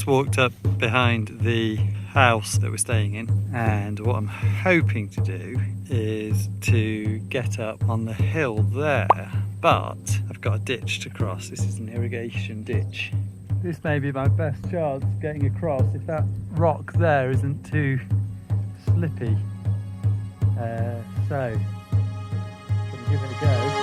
just walked up behind the house that we're staying in, and what I'm hoping to do is to get up on the hill there, but I've got a ditch to cross. This is an irrigation ditch. This may be my best chance of getting across if that rock there isn't too slippy. So, gonna give it a go.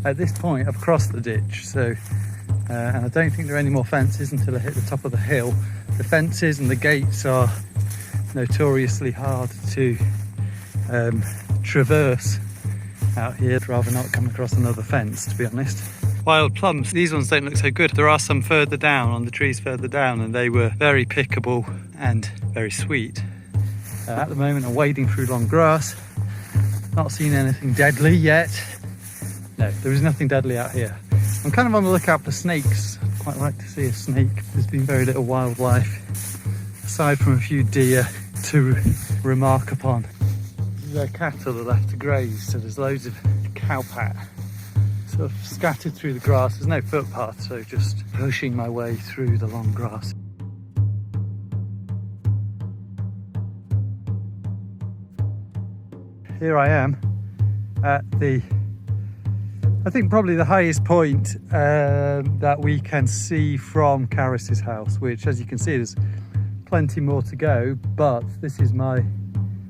At this point I've crossed the ditch, so and I don't think there are any more fences until I hit the top of the hill. The fences and the gates are notoriously hard to traverse out here. I'd rather not come across another fence, to be honest. Wild plums, these ones don't look so good. There are some further down, on the trees further down, and they were very pickable and very sweet. At the moment I'm wading through long grass, not seen anything deadly yet. No, there is nothing deadly out here. I'm kind of on the lookout for snakes. I'd quite like to see a snake. There's been very little wildlife, aside from a few deer, to remark upon. There are cattle that left to graze, so there's loads of cow pat sort of scattered through the grass. There's no footpath, so just pushing my way through the long grass. Here I am at I think probably the highest point that we can see from Caris's house, which, as you can see, there's plenty more to go, but this is my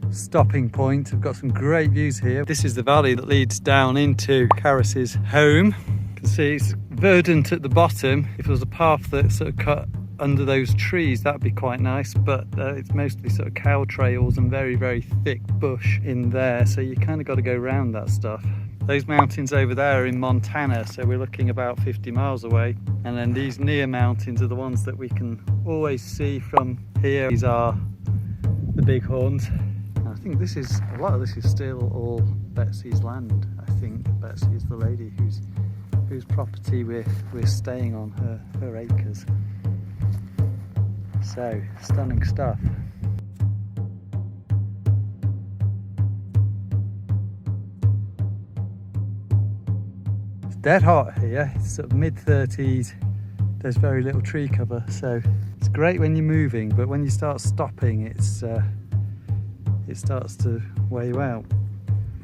stopping point. I've got some great views here. This is the valley that leads down into Caris's home. You can see it's verdant at the bottom. If there was a path that sort of cut under those trees, that'd be quite nice, but it's mostly sort of cow trails and very, very thick bush in there, so you kind of got to go around that stuff. Those mountains over there are in Montana, so we're looking about 50 miles away. And then these near mountains are the ones that we can always see from here. These are the bighorns. And I think a lot of this is still all Betsy's land. I think Betsy is the lady whose property we're staying on, her acres. So, stunning stuff. Dead hot here. It's sort of mid-30s. There's very little tree cover, so it's great when you're moving, but when you start stopping, it starts to wear you out.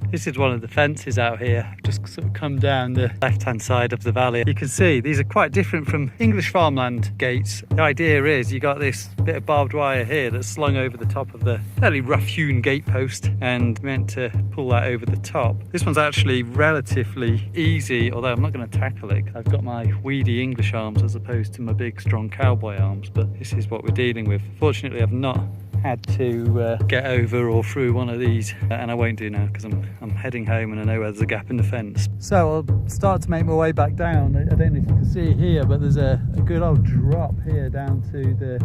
This is one of the fences out here. Just sort of come down the left-hand side of the valley. You can see these are quite different from English farmland gates. The idea is you got this bit of barbed wire here that's slung over the top of the fairly rough-hewn gate post and meant to pull that over the top. This one's actually relatively easy, although I'm not going to tackle it. I've got my weedy English arms as opposed to my big, strong cowboy arms, but this is what we're dealing with. Fortunately, I've not had to get over or through one of these, and I won't do now because I'm heading home and I know where there's a gap in the fence. So I'll start to make my way back down. I don't know if you can see it here, but there's a good old drop here down to the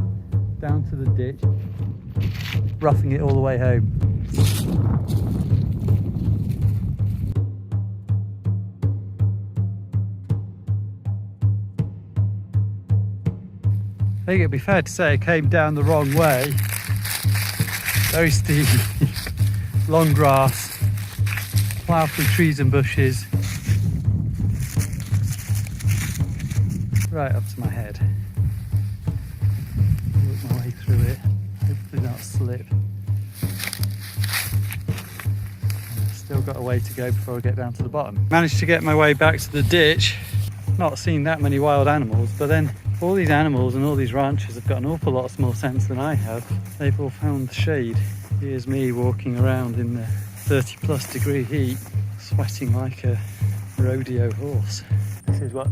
ditch, roughing it all the way home. I think it'd be fair to say I came down the wrong way. Very steep, long grass, plough through trees and bushes, right up to my head. Work my way through it, hopefully not slip. I've still got a way to go before I get down to the bottom. Managed to get my way back to the ditch. Not seen that many wild animals, but then all these animals and all these ranchers have got an awful lot more sense than I have. They've all found the shade. Here's me walking around in the 30+ degree heat, sweating like a rodeo horse. This is what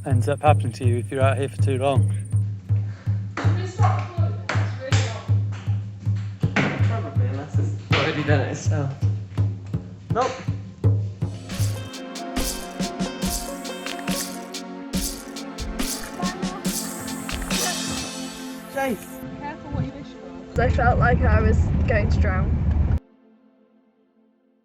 ends up happening to you if you're out here for too long. Probably, unless there's already done it, so. Nope. Careful what you wish for. I felt like I was going to drown.